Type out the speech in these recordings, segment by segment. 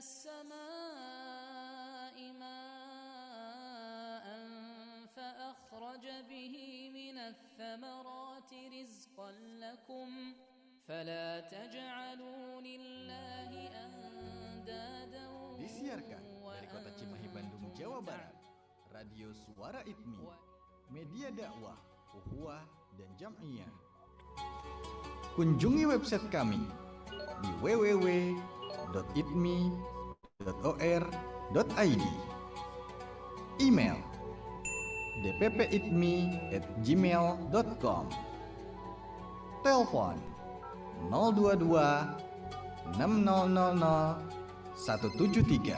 السماء ماء فأخرج به من الثمرات رزقا لكم فلا تجعلوا لله أندادا Disiarkan dari kota Cimahi, Bandung, Jawa Barat, Radio Suara ITMI, media dakwah, ukhuwah, dan jam'iyah. Kunjungi website kami di www.itmi.or.id. Email dppitmi@gmail.com. Telepon 022 6000 173.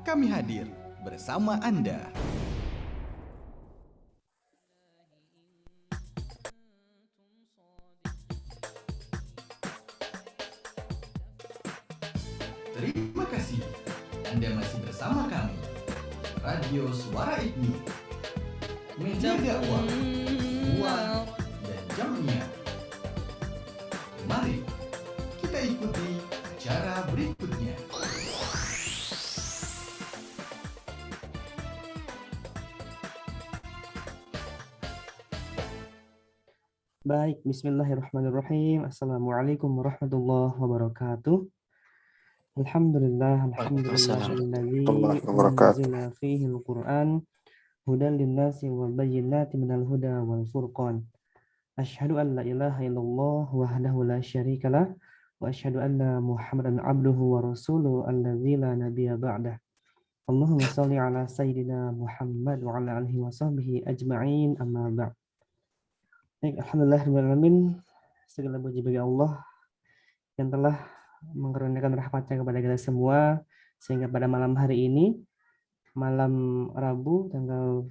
Kami hadir bersama Anda. Terima kasih Anda masih bersama kami, Radio Suara ITMI, media dakwah, ukhuwah, dan jam'iyah. Mari kita ikuti acara berikutnya. Baik, bismillahirrahmanirrahim. Assalamualaikum warahmatullahi wabarakatuh. Alhamdulillah, alhamdulillahilladzi anzala fihi al-Qur'an hudan lin-nasi wa bayyinatin minal huda wal furqan. Asyhadu an la ilaha illallah wahdahu la syarikalah wa asyhadu anna Muhammadan abduhu wa rasuluhu alladzi la nabiyya ba'dah. Allahumma shalli ala sayyidina Muhammad wa ala alihi wa sahbihi ajma'in, amma ba'd. Baik, alhamdulillahirrahmanirrahim. Segala puji bagi Allah yang telah mengaruniakan rahmatnya kepada kita semua, sehingga pada malam hari ini, malam Rabu tanggal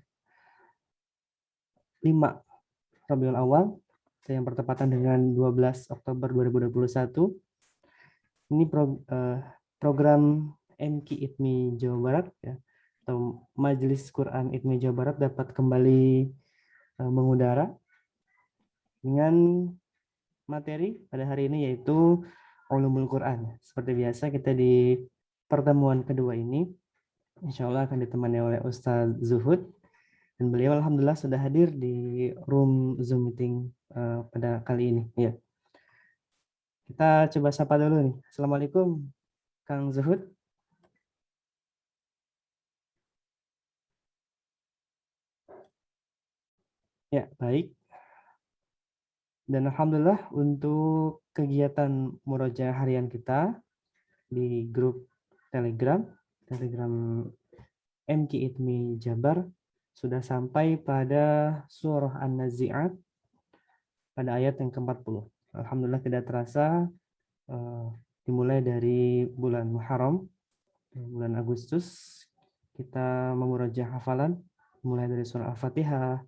5 Rabiul Awal yang bertepatan dengan 12 Oktober 2021, ini program MQ ITMI Jawa Barat ya, atau Majelis Quran ITMI Jawa Barat dapat kembali mengudara dengan materi pada hari ini, yaitu Ulumul Quran. Seperti biasa kita di pertemuan kedua ini insya Allah akan ditemani oleh Ustadz Zuhud, dan beliau alhamdulillah sudah hadir di room Zoom meeting pada kali ini ya. Kita coba sapa dulu nih. Assalamualaikum Kang Zuhud. Ya, baik. Dan alhamdulillah untuk kegiatan murojaah harian kita di grup Telegram MQ ITMI Jabar sudah sampai pada surah An-Nazi'at pada ayat yang ke-40. Alhamdulillah tidak terasa dimulai dari bulan Muharram, bulan Agustus, kita memurojaah hafalan mulai dari surah Al-Fatihah,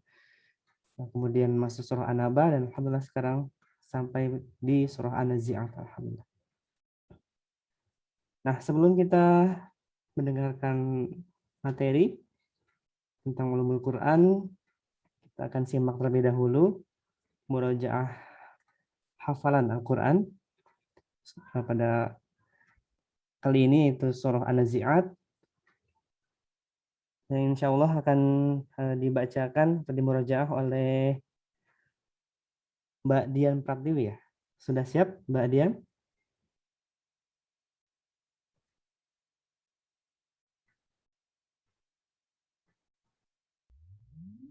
kemudian masuk surah An-Naba, dan alhamdulillah sekarang sampai di surah An-Nazi'at. Alhamdulillah. Nah, sebelum kita mendengarkan materi tentang ulumul Quran, kita akan simak terlebih dahulu murojaah hafalan Al-Quran pada kali ini, itu surah An-Nazi'at, yang insya Allah akan dibacakan atau dimurojaah oleh Mbak Dian Pratiwi ya. Sudah siap Mbak Dian?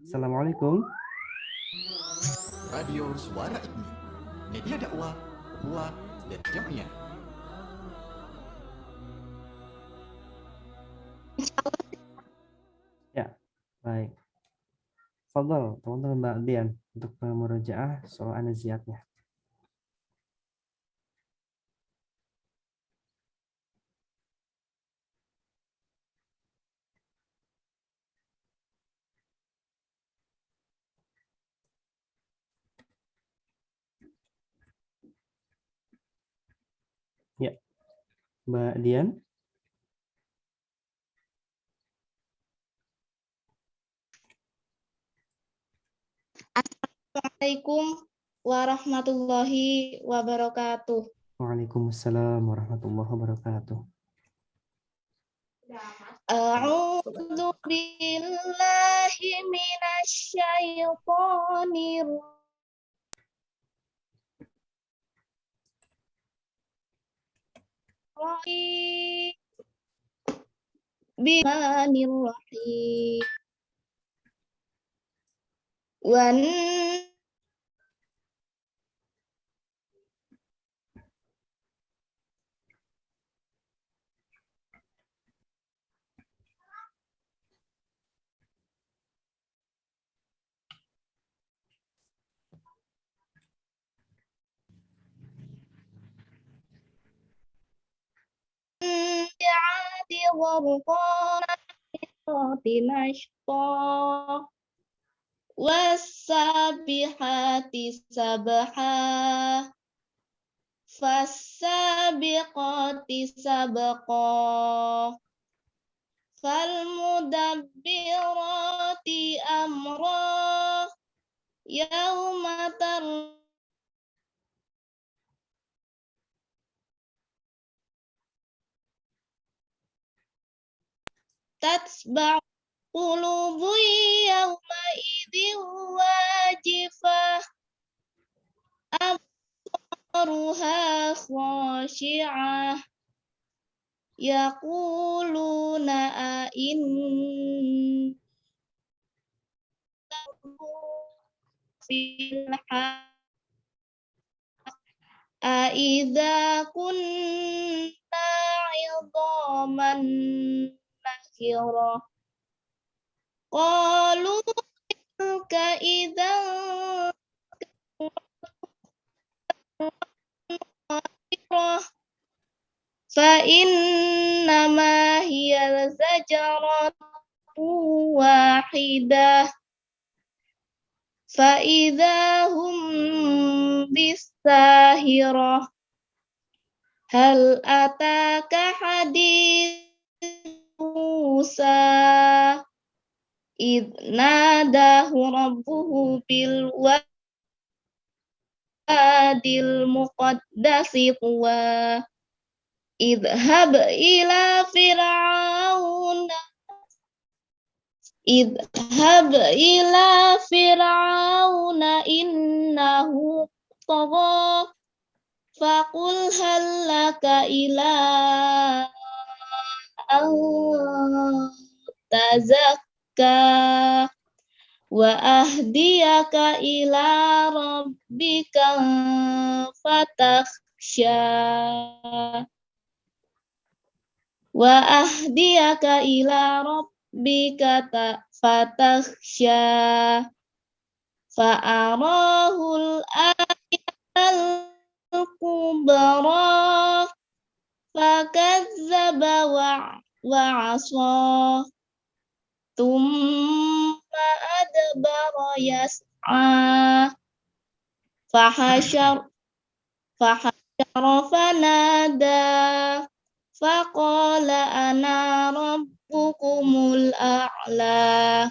Assalamualaikum. Radio Suara ITMI, media dakwah, ukhuwah, dan jam'iyah. Ya, baik. Fadhal, teman-teman Mbak Dian untuk murojaah surah An-Nazi'atnya. Ya, Mbak Dian. Assalamualaikum warahmatullahi wabarakatuh. Waalaikumsalam warahmatullahi wabarakatuh. A'udzu billahi minasyaitonir rajim. Bismillahirrahmanirrahim. Wan ja'adi gharqana nashqa was-sabihati sabha fas-sabiqati sabqa falmudabbirati amra yauma tatsba'u qulubu yauma idin wajifah absaruha khashi'ah yaquluna a'in fil a'idza kunna 'idhaman nakhirah qalu tilka idzan qasirah fa innama hiya zajaratun wahidah fa idzahum bisahirah hal ataka hadits Musa id nadahu rabbuhu bil wadil muqaddasi tuwa idhab ila fir'auna innahu tagha faqul hal laka ila an tazakka wa ahdiyaka ila rabbika fatakhsha wa ahdiyaka ila rabbika fatakhsha fa'arahul ayatal kubra fakazzaba wa 'asa thumma adbara yas'a fahashara fanada faqala ana rabbukumul a'la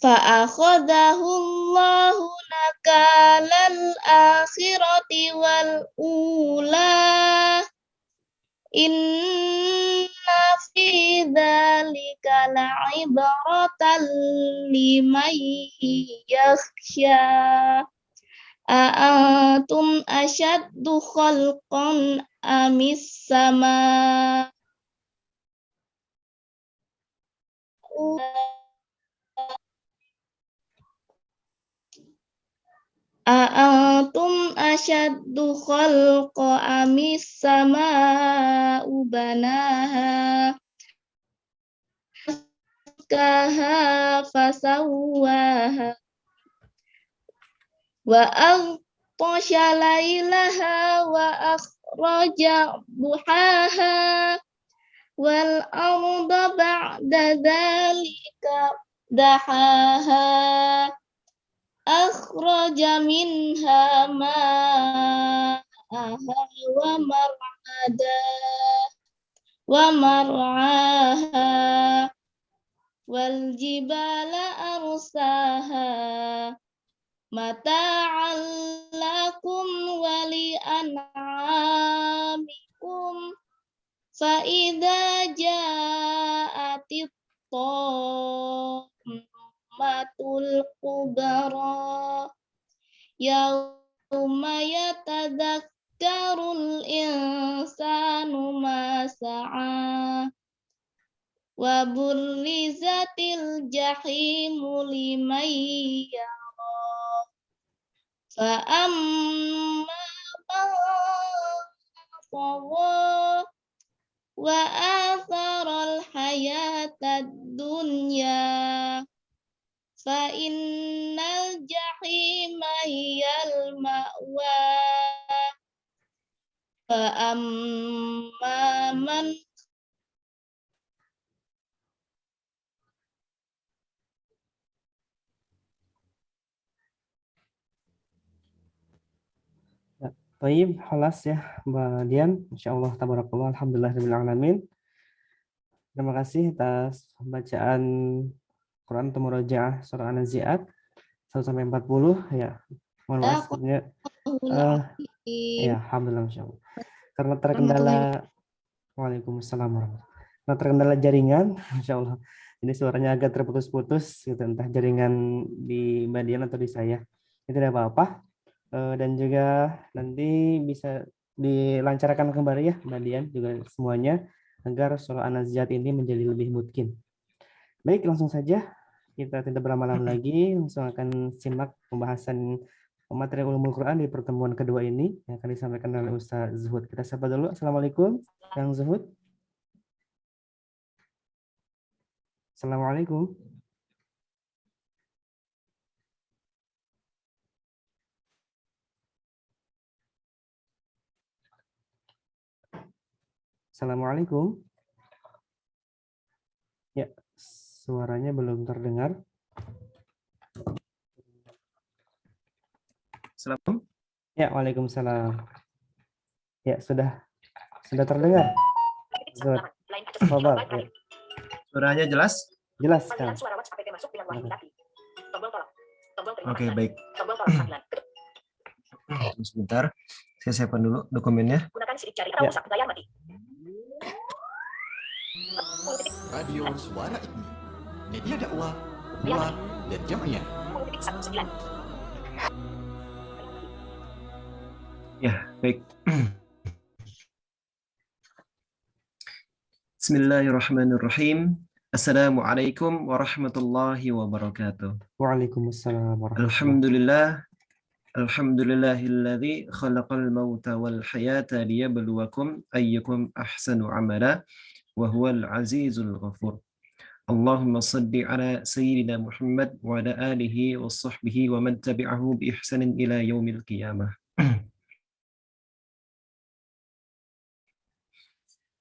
fa'akhadahu Allahu nakalal akhirati wal ula inna fi dzalika la'ibratan liman yakhsha a'antum asyaddu khalqan amis sama A'antum asyaddu khalqa amis sama'u banaha kaha fasawwaha wa aghtasha lailaha wa akhraja duhaha wal arda ba'da dzalika dahaha akhraja minha ma'aha wa mar'aha wal jibala arsaha mata'an lakum wa li an'amikum fa idza ja'atit tammatul kubra yauma yatadzakkarul insanu ma sa'a wa burrizatil jahimu liman yara fa amma man tagha wa atharal hayatad dunya fa innal jahima hiyal ma'wa fa amma man Baik, halas ya Mbak Dian. Masya Allah, tabarakallah, alhamdulillahirabbil alamin. Terima kasih atas bacaan Quran atau murojaah surah An-Nazi'at 1 sampai 40 ya. Mohon maaf sebenarnya ya, alhamdulillah, masya Allah. Karena terkendala Waalaikumsalam warahmatullahi. Karena terkendala jaringan, masya Allah. Ini suaranya agak terputus-putus, gitu, entah jaringan di Mbak Dian atau di saya. Itu tidak apa-apa. Dan juga nanti bisa dilancarkan kembali ya Mbak Dian juga semuanya agar surah An-Nazi'at ini menjadi lebih mungkin. Baik, langsung saja kita tidak berlama-lama lagi, langsung akan simak pembahasan materi ulumul Quran di pertemuan kedua ini yang akan disampaikan oleh Ustaz Zuhud. Kita sapa dulu. Assalamualaikum Kang Zuhud. Assalamualaikum. Assalamualaikum. Ya, suaranya belum terdengar. Assalamualaikum. Ya, waalaikumsalam. Ya, sudah terdengar. Sobat, ya. Suaranya jelas? Jelas, Kang. Oke, baik. Sebentar, saya siapkan dulu dokumennya. Ya. Radio Suara IKMI, media dakwah, ukhuwah, dan jamaah. Ya, baik. Bismillahirrahmanirrahim. Assalamualaikum warahmatullahi wabarakatuh. Waalaikumsalam warahmatullahi Alhamdulillah. Alhamdulillahilladzi khalaqal mauta wal hayata liyabluwakum ayyukum ahsanu amala wa huwal azizul ghafur. Allahumma salli ala sayyidina Muhammad wa ala alihi wa sahbihi wa man tabi'ahu bi ihsanin ila yaumil qiyamah.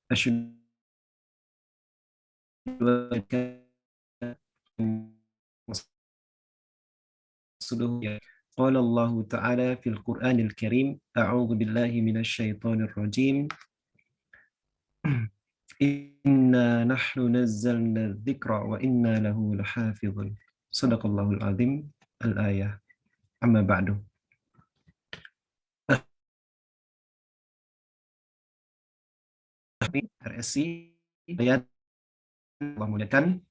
Asyhadu قال الله تعالى في القرآن الكريم أعوذ بالله من الشيطان الرجيم إنا نحن نزلنا الذكر وإنا له لحافظون صدق الله العظيم الآية أما بعد RSI ayat Allah muliakan,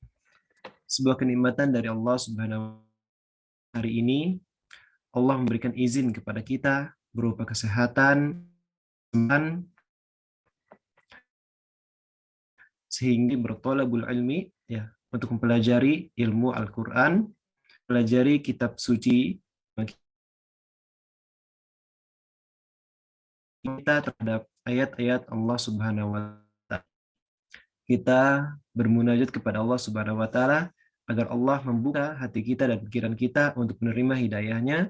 sebuah kenikmatan dari Allah Subhanahu wa Ta'ala. Hari ini Allah memberikan izin kepada kita berupa kesehatan, sehingga bertolabul ilmi, ya, untuk mempelajari ilmu Al-Quran, pelajari kitab suci kita terhadap ayat-ayat Allah Subhanahu wa Ta'ala. Kita bermunajat kepada Allah Subhanahu wa Ta'ala agar Allah membuka hati kita dan pikiran kita untuk menerima hidayahnya.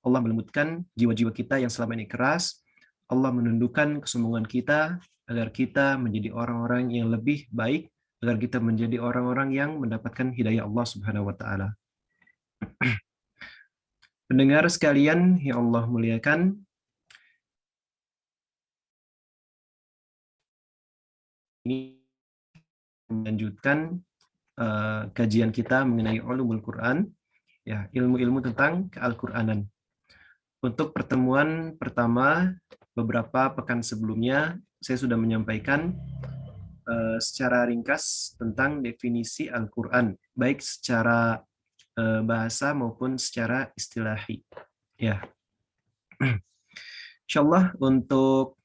Allah melembutkan jiwa-jiwa kita yang selama ini keras. Allah menundukkan kesombongan kita agar kita menjadi orang-orang yang lebih baik, agar kita menjadi orang-orang yang mendapatkan hidayah Allah Subhanahu wa Ta'ala. Pendengar sekalian yang Allah muliakan, ini melanjutkan kajian kita mengenai ulumul Quran, ya, ilmu-ilmu tentang Al-Quranan. Untuk pertemuan pertama beberapa pekan sebelumnya saya sudah menyampaikan secara ringkas tentang definisi Al-Quran, baik secara bahasa maupun secara istilahi. Ya, insyaallah untuk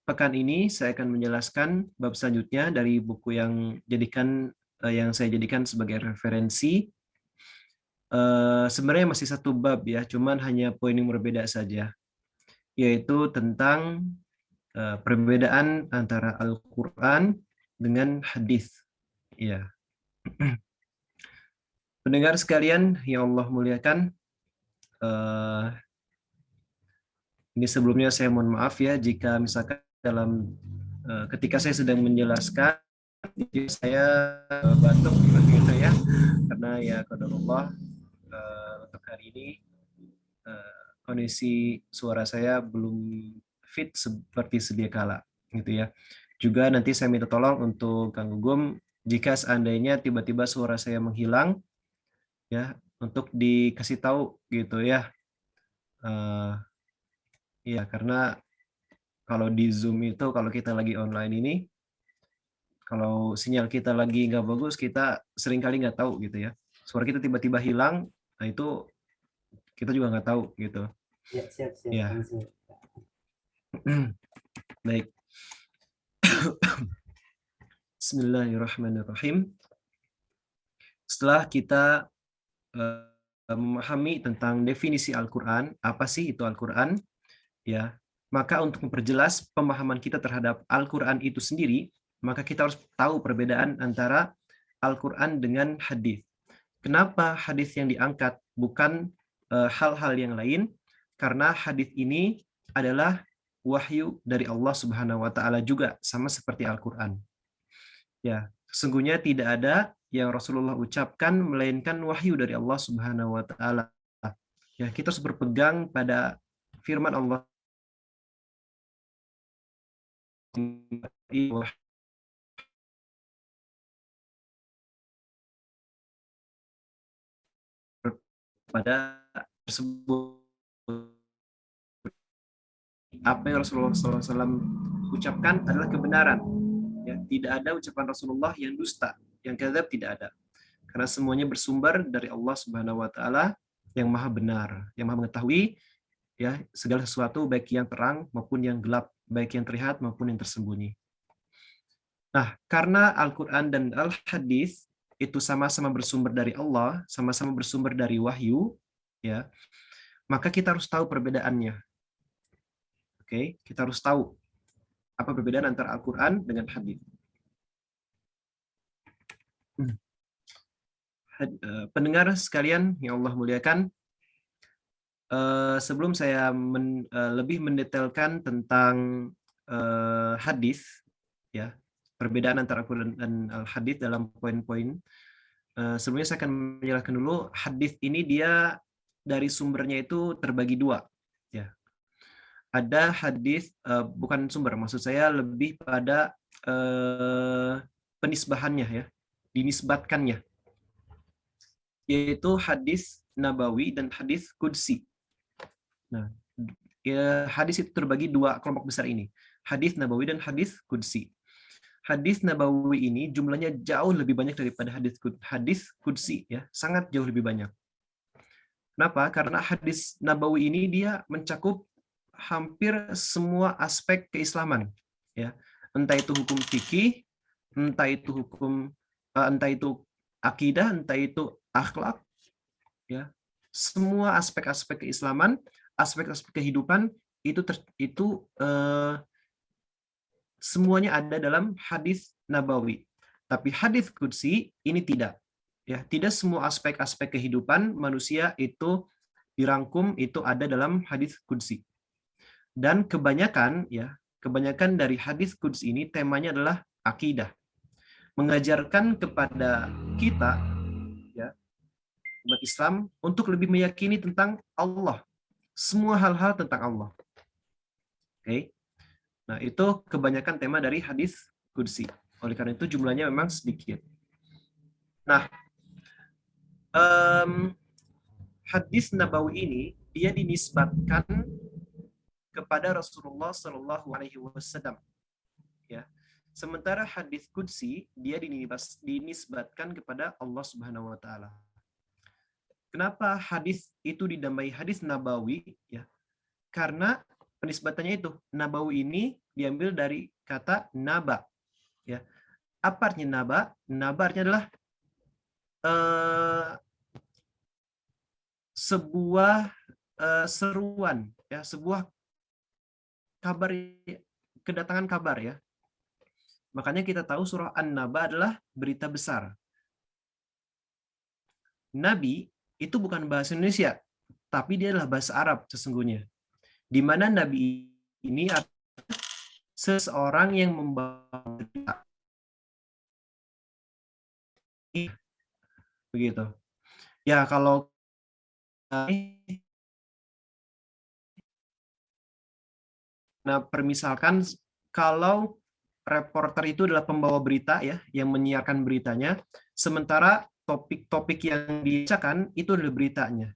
pekan ini saya akan menjelaskan bab selanjutnya dari buku yang saya jadikan sebagai referensi. Sebenarnya masih satu bab ya, cuman hanya poin yang berbeda saja, yaitu tentang perbedaan antara Al-Quran dengan hadis. Ya. Pendengar sekalian yang Allah muliakan, ini sebelumnya saya mohon maaf ya jika misalkan ketika saya sedang menjelaskan saya batuk gitu ya, karena ya qadarullah untuk hari ini kondisi suara saya belum fit seperti sedia kala gitu ya. Juga nanti saya minta tolong untuk Kang Gugum jika seandainya tiba-tiba suara saya menghilang ya, untuk dikasih tahu gitu ya. Ya, karena kalau di Zoom itu kalau kita lagi online ini, kalau sinyal kita lagi nggak bagus, kita seringkali nggak tahu gitu ya. Suara kita tiba-tiba hilang, nah itu kita juga nggak tahu gitu. Ya, siap. Ya. Baik. Bismillahirrahmanirrahim. Setelah kita memahami tentang definisi Al-Quran, apa sih itu Al-Quran, ya, maka untuk memperjelas pemahaman kita terhadap Al-Quran itu sendiri, maka kita harus tahu perbedaan antara Al-Quran dengan hadis. Kenapa hadis yang diangkat bukan hal-hal yang lain? Karena hadis ini adalah wahyu dari Allah Subhanahu wa taala juga, sama seperti Al-Qur'an. Ya, sesungguhnya tidak ada yang Rasulullah ucapkan melainkan wahyu dari Allah Subhanahu wa taala. Ya, kita harus berpegang pada firman Allah pada tersebut. Apa yang Rasulullah SAW ucapkan adalah kebenaran. Ya, tidak ada ucapan Rasulullah yang dusta, yang kadzab, tidak ada. Karena semuanya bersumber dari Allah Subhanahu wa taala yang Maha benar, yang Maha mengetahui ya segala sesuatu, baik yang terang maupun yang gelap, baik yang terlihat maupun yang tersembunyi. Nah, karena Al-Qur'an dan Al-Hadis itu sama-sama bersumber dari Allah, sama-sama bersumber dari wahyu, ya, maka kita harus tahu perbedaannya. Oke, kita harus tahu apa perbedaan antara Al-Quran dengan hadis. Pendengar sekalian yang Allah muliakan, sebelum saya lebih mendetailkan tentang hadis, ya, perbedaan antara Al-Quran dan Al-Hadis dalam poin-poin, sebelumnya saya akan menjelaskan dulu hadis ini dia dari sumbernya itu terbagi dua, ya. Ada hadis, bukan sumber, maksud saya lebih pada penisbahannya ya, dinisbatkannya, yaitu hadis nabawi dan hadis qudsi. Nah, ya, hadis itu terbagi dua kelompok besar ini, hadis nabawi dan hadis qudsi. Hadis nabawi ini jumlahnya jauh lebih banyak daripada hadis qudsi ya, sangat jauh lebih banyak. Kenapa? Karena hadis nabawi ini dia mencakup hampir semua aspek keislaman, ya, entah itu hukum fikih, entah itu akidah, entah itu akhlak, ya, semua aspek-aspek keislaman, aspek-aspek kehidupan itu semuanya ada dalam hadis nabawi. Tapi hadis qudsi ini tidak, ya, tidak semua aspek-aspek kehidupan manusia itu dirangkum, itu ada dalam hadis qudsi. Dan kebanyakan dari hadis qudsi ini temanya adalah akidah. Mengajarkan kepada kita, ya, umat Islam untuk lebih meyakini tentang Allah. Semua hal-hal tentang Allah. Oke. Nah, itu kebanyakan tema dari hadis qudsi. Oleh karena itu jumlahnya memang sedikit. Nah, hadis nabawi ini dia dinisbatkan kepada Rasulullah Shallallahu Alaihi Wasallam. Ya. Sementara hadis qudsi dia dinisbatkan kepada Allah Subhanahu Wa Taala. Kenapa hadis itu dinamai hadis nabawi? Ya, karena penisbatannya itu nabawi ini diambil dari kata naba. Ya, apa artinya naba? Naba artinya adalah sebuah seruan, ya, sebuah kabar, kedatangan kabar, ya. Makanya kita tahu surah An-Naba adalah berita besar. Nabi itu bukan bahasa Indonesia, tapi dia adalah bahasa Arab sesungguhnya. Di mana Nabi ini adalah seseorang yang membawa berita. Begitu. Ya, kalau permisalkan kalau reporter itu adalah pembawa berita, ya, yang menyiarkan beritanya, sementara topik-topik yang dibacakan itu adalah beritanya,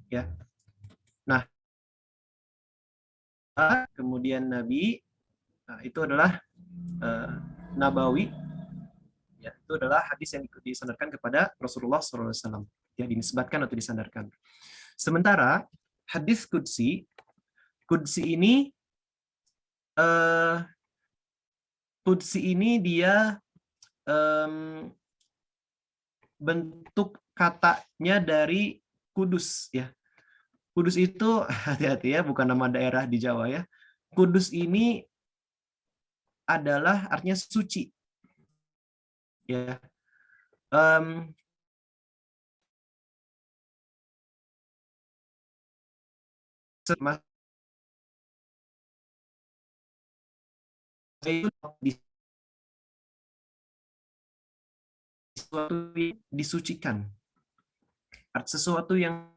ya. Nah, kemudian Nabi, nah, itu adalah nabawi, ya, itu adalah hadis yang disandarkan kepada Rasulullah SAW, ya, dinisbatkan atau disandarkan. Sementara hadis qudsi ini dia bentuk katanya dari kudus, ya. Kudus itu hati-hati ya, bukan nama daerah di Jawa, ya. Kudus ini adalah artinya suci, ya. Sesuatu yang disucikan, sesuatu yang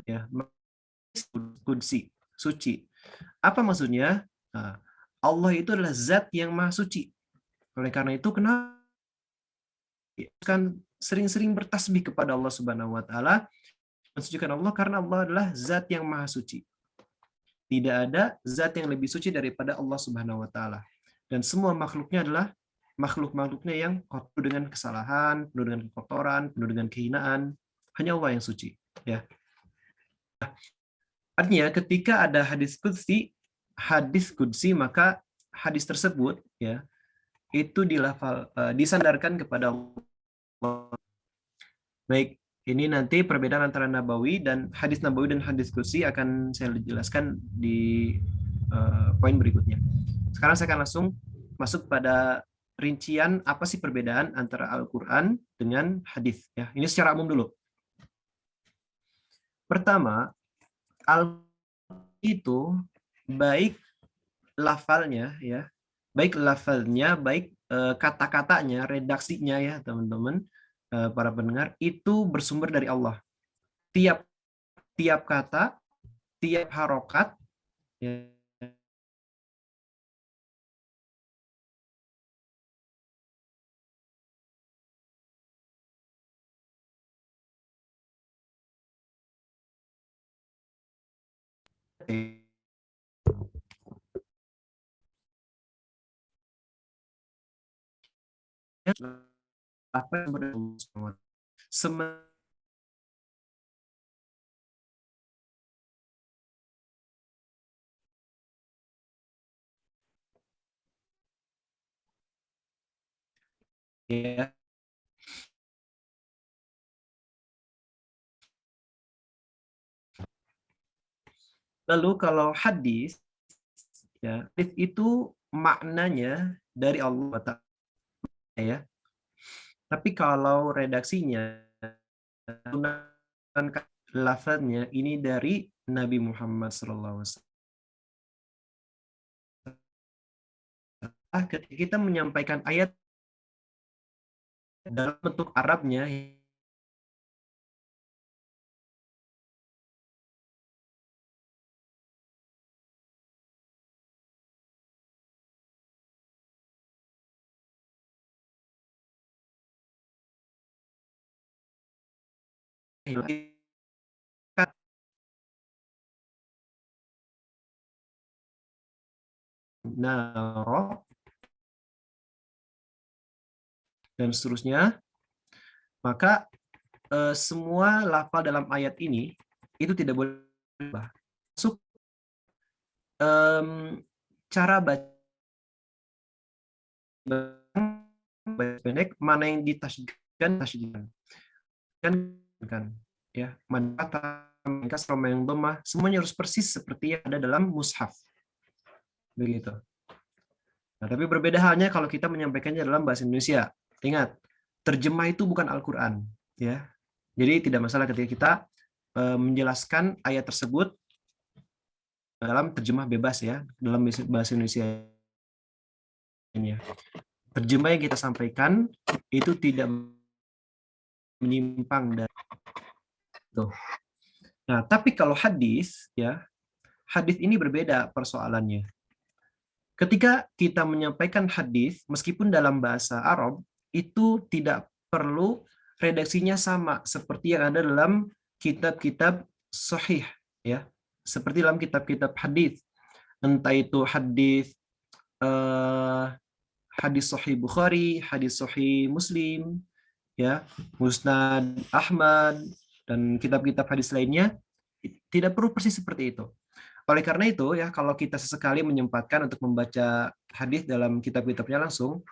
ya, kudsi, suci. Apa maksudnya? Nah, Allah itu adalah zat yang maha suci. Oleh karena itu, kenapa kan sering-sering bertasbih kepada Allah Subhanahu wa taala, mensucikan Allah, karena Allah adalah zat yang maha suci. Tidak ada zat yang lebih suci daripada Allah Subhanahu wa taala. Dan semua makhluknya adalah makhluk-makhluknya yang penuh dengan kesalahan, penuh dengan kotoran, penuh dengan kehinaan. Hanya Allah yang suci, ya. Artinya ketika ada hadis qudsi, maka hadis tersebut, ya, itu disandarkan kepada Allah. Baik, ini nanti perbedaan antara nabawi dan hadis qudsi akan saya jelaskan di poin berikutnya. Sekarang saya akan langsung masuk pada rincian apa sih perbedaan antara Al-Qur'an dengan hadis, ya. Ini secara umum dulu. Pertama, itu baik lafalnya, ya, baik kata-katanya, redaksinya, ya, teman-teman, para pendengar, itu bersumber dari Allah. Tiap kata, tiap harokat, ya, apa yang berada ya. Lalu kalau hadis, ya, hadis itu maknanya dari Allah Ta'ala, ya. Tapi kalau redaksinya, lafaznya ini dari Nabi Muhammad SAW. Ketika kita menyampaikan ayat dalam bentuk Arabnya, naro dan seterusnya, maka semua lafal dalam ayat ini itu tidak boleh berubah. Masuk cara baca pendek, mana yang ditasydidkan kan ya, mana kata yang domah, semuanya harus persis seperti yang ada dalam mushaf, begitu. Nah, tapi berbeda halnya kalau kita menyampaikannya dalam bahasa Indonesia. Ingat, terjemah itu bukan Al-Quran, ya. Jadi tidak masalah ketika kita menjelaskan ayat tersebut dalam terjemah bebas, ya, dalam bahasa Indonesia. Terjemah yang kita sampaikan itu tidak menyimpang dari itu. Nah, tapi kalau hadis, ya, hadis ini berbeda persoalannya. Ketika kita menyampaikan hadis, meskipun dalam bahasa Arab, itu tidak perlu redaksinya sama seperti yang ada dalam kitab-kitab sahih, ya, seperti dalam kitab-kitab hadis, entah itu hadis hadis sahih Bukhari, hadis sahih Muslim, ya, Musnad Ahmad, dan kitab-kitab hadis lainnya, tidak perlu persis seperti itu. Oleh karena itu, ya, kalau kita sesekali menyempatkan untuk membaca hadis dalam kitab-kitabnya langsung,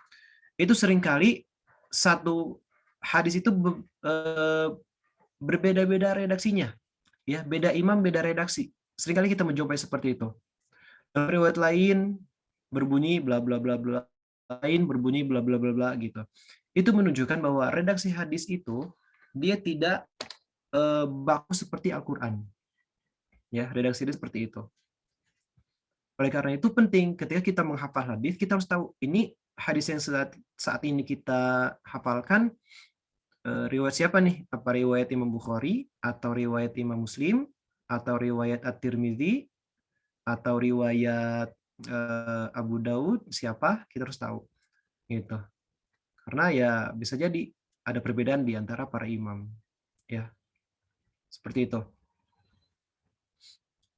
itu seringkali satu hadis itu berbeda-beda redaksinya, ya, beda imam, beda redaksi. Seringkali kita menjumpai seperti itu. Riwayat lain berbunyi bla bla bla bla, lain berbunyi bla bla bla bla gitu. Itu menunjukkan bahwa redaksi hadis itu dia tidak baku seperti Al-Qur'an. Ya, redaksi dia seperti itu. Oleh karena itu penting ketika kita menghafal hadis, kita harus tahu ini hadis yang saat ini kita hafalkan riwayat siapa nih? Apa riwayat Imam Bukhari atau riwayat Imam Muslim atau riwayat At-Tirmidzi atau riwayat Abu Daud, siapa? Kita harus tahu. Gitu. Karena ya bisa jadi ada perbedaan di antara para imam. Ya. Seperti itu.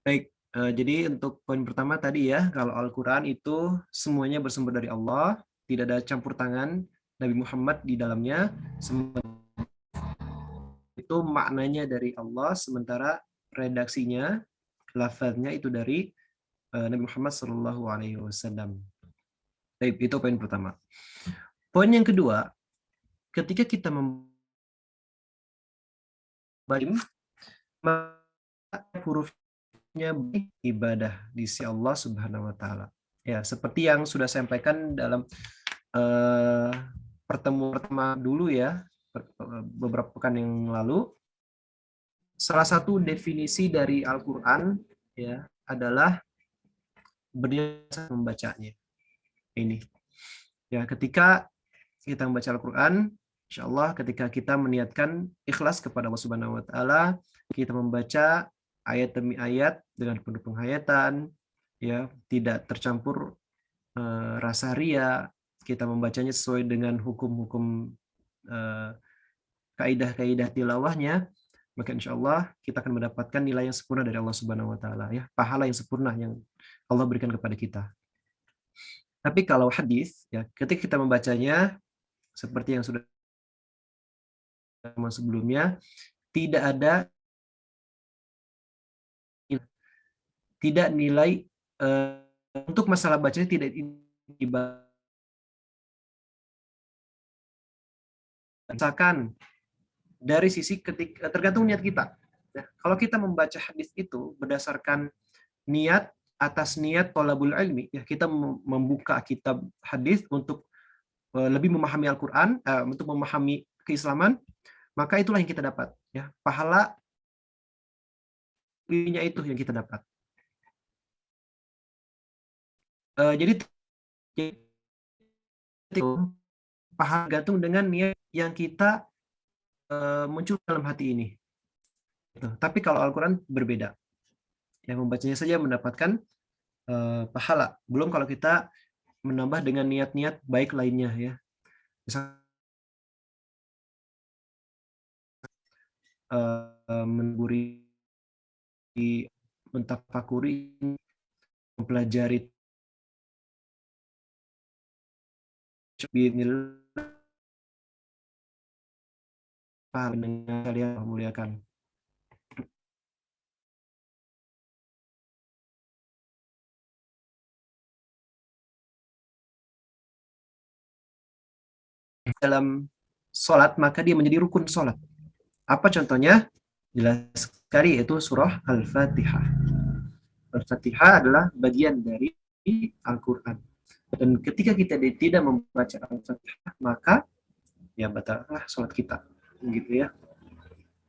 Baik, jadi untuk poin pertama tadi, ya, kalau Al-Quran itu semuanya bersumber dari Allah, tidak ada campur tangan Nabi Muhammad di dalamnya, itu maknanya dari Allah, sementara redaksinya, lafaznya itu dari Nabi Muhammad SAW. Baik, itu poin pertama. Poin yang kedua, ketika kita membaca hurufnya ibadah di sisi Allah Subhanahu wa taala. Ya, seperti yang sudah saya sampaikan dalam pertemuan pertama dulu, ya, beberapa pekan yang lalu. Salah satu definisi dari Al-Qur'an, ya, adalah berdasarkan membacanya. Ini. Ya, ketika kita membaca Al-Qur'an, insyaallah ketika kita meniatkan ikhlas kepada Allah Subhanahu wa taala, kita membaca ayat demi ayat dengan penuh penghayatan, ya, tidak tercampur rasa ria, kita membacanya sesuai dengan hukum-hukum kaidah-kaidah tilawahnya, maka insyaallah kita akan mendapatkan nilai yang sempurna dari Allah Subhanahu wa taala, ya, pahala yang sempurna yang Allah berikan kepada kita. Tapi kalau hadis, ya, ketika kita membacanya seperti yang sudah sebelumnya, tidak nilai untuk masalah bacanya tidak dibacakan dari sisi ketika tergantung niat kita. Ya, kalau kita membaca hadis itu berdasarkan niat, atas niat thalabul ilmi, ya, kita membuka kitab hadis untuk lebih memahami Al-Qur'an, untuk memahami keislaman, maka itulah yang kita dapat, ya, pahala nya itu yang kita dapat. Jadi itu pahala gantung dengan niat yang kita muncul dalam hati ini. Tapi kalau Al-Quran berbeda. Yang membacanya saja mendapatkan pahala. Belum kalau kita menambah dengan niat-niat baik lainnya, ya. Misalnya mengguri, mentafakuri, mempelajari dengan kalian muliakan. Dalam sholat, maka dia menjadi rukun sholat. Apa contohnya? Jelas sekali, yaitu surah Al-Fatihah. Al-Fatihah adalah bagian dari Al-Quran. Dan ketika kita tidak membaca Al-Fatihah, maka ya batallah sholat kita. Gitu ya.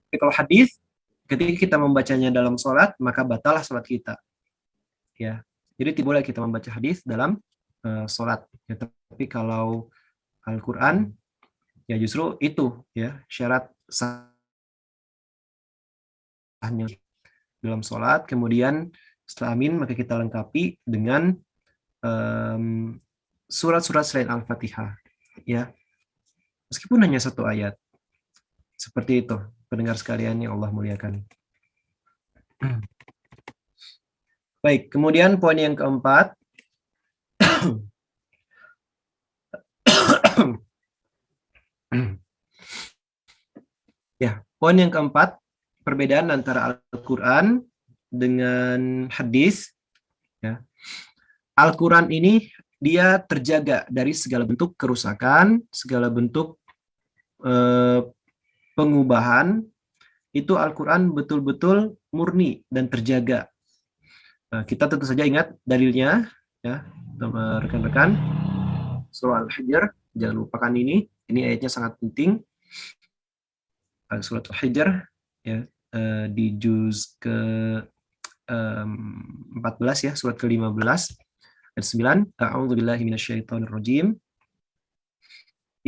Tapi kalau hadis, ketika kita membacanya dalam sholat, maka batallah sholat kita. Ya. Jadi tidak boleh kita membaca hadis dalam sholat. Ya, tapi kalau Al-Quran, ya justru itu ya syarat sahnya dalam sholat. Kemudian setelah amin, maka kita lengkapi dengan surat-surat selain Al-Fatihah. Ya, meskipun hanya satu ayat. Seperti itu, pendengar sekalian yang Allah muliakan. Baik, kemudian poin yang keempat. Ya, poin yang keempat, perbedaan antara Al-Quran dengan hadis. Ya. Al-Quran ini dia terjaga dari segala bentuk kerusakan, segala bentuk pengubahan. Itu Al-Quran betul-betul murni dan terjaga. Kita tentu saja ingat dalilnya, ya, rekan-rekan. Surah Al-Hijr, jangan lupakan ini ayatnya sangat penting. Surat Al-Hijr, ya, di juz ke 14 ya, surat ke-15 ayat 9. A'udzubillahi minasyaitonirrajim.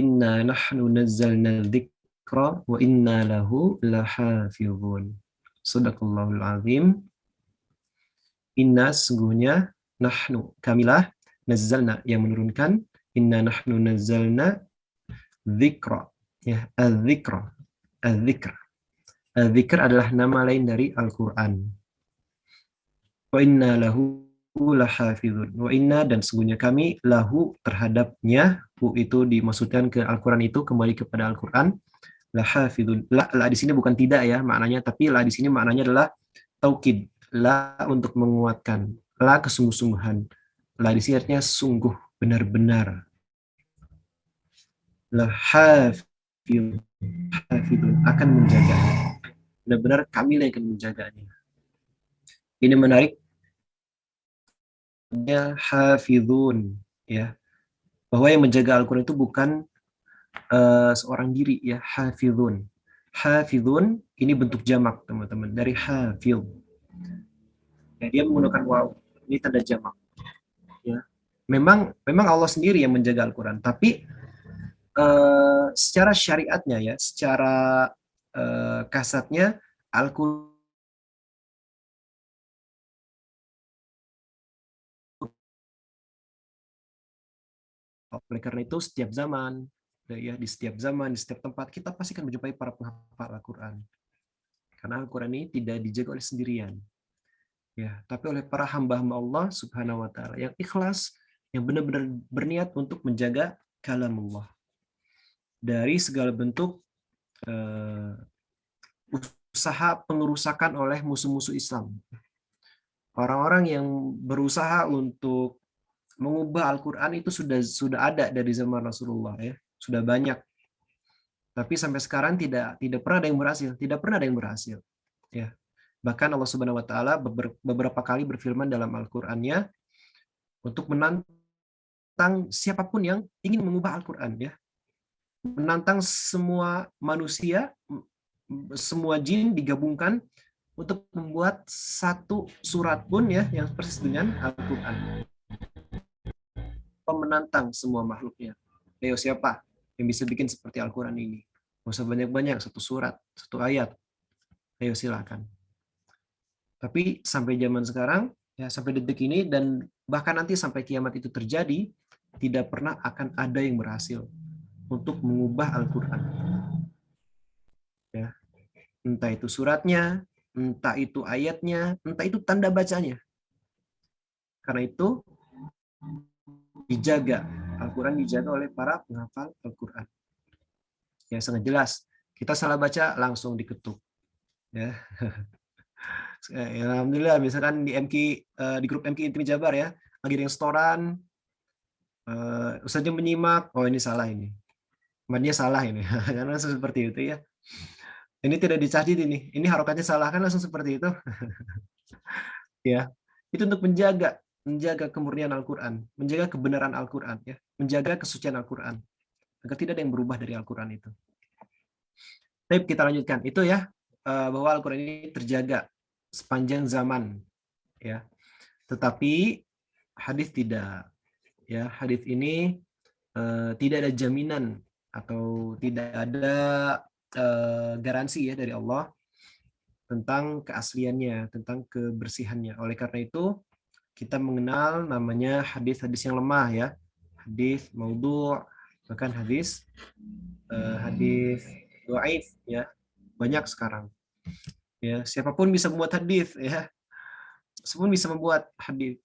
Inna nahnu nazzalna dzikra wa inna lahu lahafizun. Shadaqallahul azim. Inna, sungguhnya, nahnu, kamilah, nazzalna, yang menurunkan, inna nahnu nazzalna dzikra, ya, az-dzikra, az-dzikr. Az-dzikr adalah nama lain dari Al-Qur'an. Wa inna lahu lahafizun. Wa inna, dan sungguhnya kami, lahu, terhadapnya, hu itu dimaksudkan ke Al-Qur'an, itu kembali kepada Al-Qur'an, lahafizun. La di sini bukan tidak ya maknanya, tapi la di sini maknanya adalah taukid. La untuk menguatkan, la kesungguh-sungguhan. La di sini artinya sungguh, benar-benar. La hafidun, akan menjaga. Benar-benar kami yang akan menjaganya. Ini menarik. Ya, hafidun, ya. Bahwa yang menjaga Al-Quran itu bukan seorang diri, ya, hafidun. Hafidun ini bentuk jamak, teman-teman, dari hafid. Ya, dia menggunakan waw, ini tanda jamak. Ya. Memang Allah sendiri yang menjaga Al-Quran, tapi secara syariatnya, ya, secara kasatnya, Al-Quran oleh karena itu setiap zaman, ya, di setiap zaman, di setiap tempat kita pasti akan menjumpai para penghafal Al-Quran. Karena Al-Quran ini tidak dijaga oleh sendirian. Ya, tapi oleh para hamba-hamba Allah Subhanahu wa taala yang ikhlas, yang benar-benar berniat untuk menjaga kalamullah dari segala bentuk usaha pengerusakan oleh musuh-musuh Islam. Orang-orang yang berusaha untuk mengubah Al-Qur'an itu sudah ada dari zaman Rasulullah, ya. Sudah banyak. Tapi sampai sekarang tidak pernah ada yang berhasil, ya. Bahkan Allah Subhanahu wa taala beberapa kali berfirman dalam Al-Qur'annya untuk menantang siapapun yang ingin mengubah Al-Qur'an, ya. Menantang semua manusia, semua jin digabungkan untuk membuat satu surat pun, ya, yang persis dengan Al-Qur'an. Menantang semua makhluknya. Ayo, siapa yang bisa bikin seperti Al-Qur'an ini? Nggak usah banyak-banyak, satu surat, satu ayat. Ayo silakan. Tapi sampai zaman sekarang, ya, sampai detik ini, dan bahkan nanti sampai kiamat itu terjadi, tidak pernah akan ada yang berhasil untuk mengubah Al-Quran. Ya. entah itu suratnya, entah itu ayatnya, entah itu tanda bacanya. Karena itu dijaga, Al-Quran dijaga oleh para penghafal Al-Quran. Ya, sangat jelas. Kita salah baca langsung diketuk. Ya. Alhamdulillah, misalkan di MQ, di grup MQ Intimi Jabar ya, lagi ada yang setoran, Ustaznya menyimak, oh ini salah ini. Madnya salah ini. Karena langsung seperti itu ya. Ini tidak dicatat ini harokatnya salah kan langsung seperti itu. Ya. Itu untuk menjaga kemurnian Al-Quran, menjaga kebenaran Al-Quran ya, menjaga kesucian Al-Quran. Agar tidak ada yang berubah dari Al-Quran itu. Baik, kita lanjutkan. Itu ya, bahwa Al-Quran ini terjaga sepanjang zaman. Ya. Tetapi hadis tidak. Ya, hadis ini tidak ada jaminan atau tidak ada garansi ya dari Allah tentang keasliannya, tentang kebersihannya. Oleh karena itu, kita mengenal namanya hadis-hadis yang lemah ya, hadis maudhu', bahkan hadis dhaif ya, banyak sekarang. Ya, siapapun bisa membuat hadis ya, siapapun bisa membuat hadis.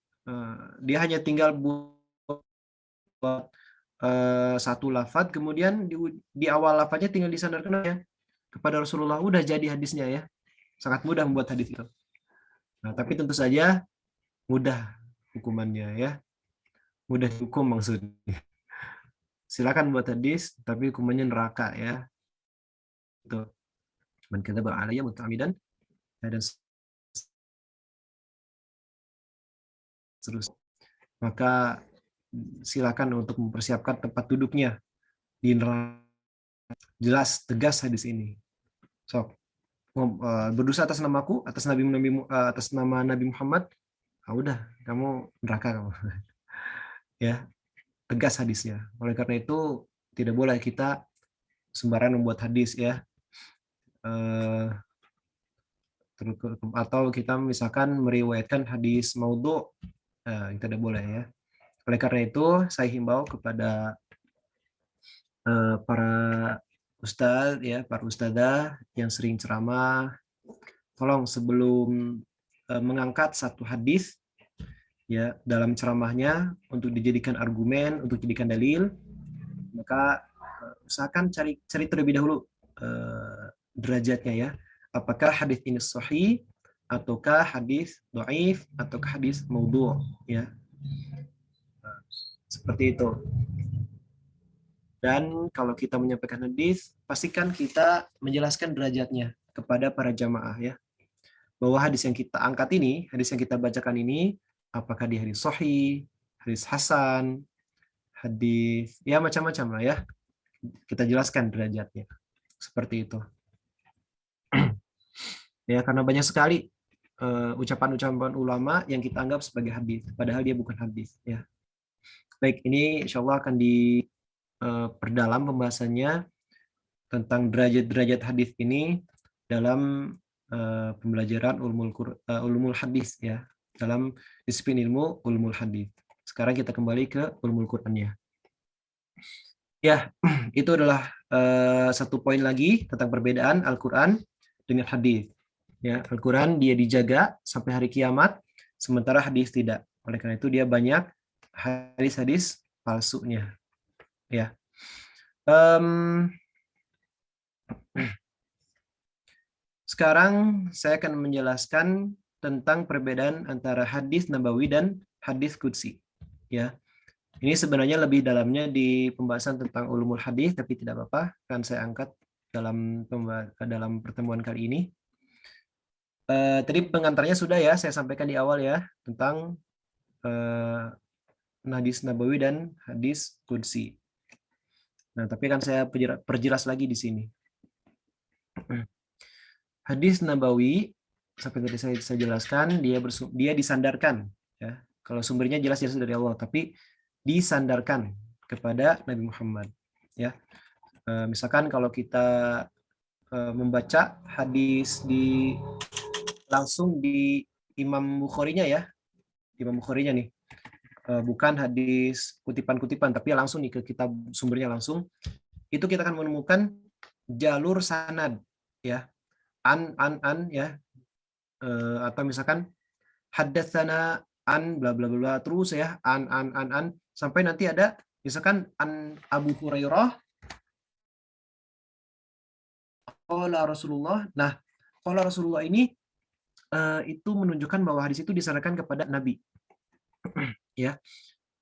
Dia hanya tinggal buat satu lafaz, kemudian di awal lafaznya tinggal disandarkan ya kepada Rasulullah, udah jadi hadisnya ya. Sangat mudah membuat hadis itu. Nah, tapi tentu saja mudah hukumannya ya. Mudah dihukum maksudnya. Silakan buat hadis, tapi hukumannya neraka ya. Itu. Man kadzaba alayya muta'ammidan dan seterusnya. Maka silakan untuk mempersiapkan tempat duduknya di neraka. Jelas tegas hadis ini. So, berdosa atas namaku, atas nama Nabi Muhammad, udah kamu neraka kamu. Ya, tegas hadisnya. Oleh karena itu tidak boleh kita sembarangan membuat hadis ya. Atau kita misalkan meriwayatkan hadis maudhu', tidak boleh ya. Oleh karena itu saya himbau kepada para ustadz ya, para ustadzah yang sering ceramah, tolong sebelum mengangkat satu hadis ya dalam ceramahnya untuk dijadikan argumen, untuk dijadikan dalil, maka usahakan cari terlebih dahulu derajatnya ya. Apakah hadis ini sahih ataukah hadis dhaif ataukah hadis maudhu' ya. Seperti itu. Dan kalau kita menyampaikan hadis, pastikan kita menjelaskan derajatnya kepada para jamaah ya. Bahwa hadis yang kita angkat ini, hadis yang kita bacakan ini, apakah dia hadis sahih, hadis hasan, hadis ya macam-macam lah ya. Kita jelaskan derajatnya. Seperti itu. Ya, karena banyak sekali ucapan-ucapan ulama yang kita anggap sebagai hadis, padahal dia bukan hadis ya. Baik, ini insyaallah akan perdalam pembahasannya tentang derajat-derajat hadis ini dalam pembelajaran ulumul hadis ya, dalam disiplin ilmu ulumul hadis. Sekarang kita kembali ke ulumul Qur'annya. Ya, itu adalah satu poin lagi tentang perbedaan Al-Qur'an dengan hadis. Ya, Al-Qur'an dia dijaga sampai hari kiamat, sementara hadis tidak. Oleh karena itu dia banyak hadis-hadis palsunya. Ya. Sekarang saya akan menjelaskan tentang perbedaan antara hadis nabawi dan hadis qudsi. Ya. Ini sebenarnya lebih dalamnya di pembahasan tentang ulumul hadis, tapi tidak apa-apa kan saya angkat dalam pertemuan kali ini. Tadi pengantarnya sudah ya saya sampaikan di awal ya tentang hadis nabawi dan hadis qudsi. Nah, tapi kan saya perjelas lagi di sini. Hadis nabawi, seperti tadi saya jelaskan, dia disandarkan. Ya. Kalau sumbernya jelas dari Allah, tapi disandarkan kepada Nabi Muhammad. Ya. Misalkan kalau kita membaca hadis langsung di Imam Bukhari-nya ya, Imam Bukhari-nya nih. Bukan hadis kutipan-kutipan, tapi langsung nih ke kitab sumbernya langsung, itu kita akan menemukan jalur sanad ya, an ya, atau misalkan haddatsana an bla bla bla terus ya, an sampai nanti ada misalkan an Abu Hurairah qala Rasulullah. Nah, qala Rasulullah ini itu menunjukkan bahwa hadis itu disandarkan kepada Nabi. Ya,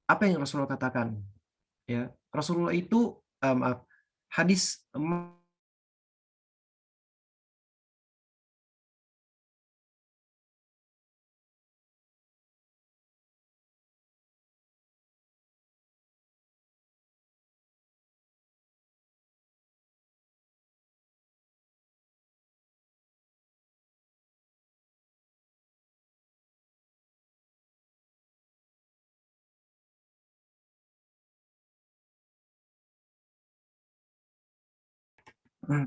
apa yang Rasulullah katakan? Ya, Rasulullah itu maaf, hadis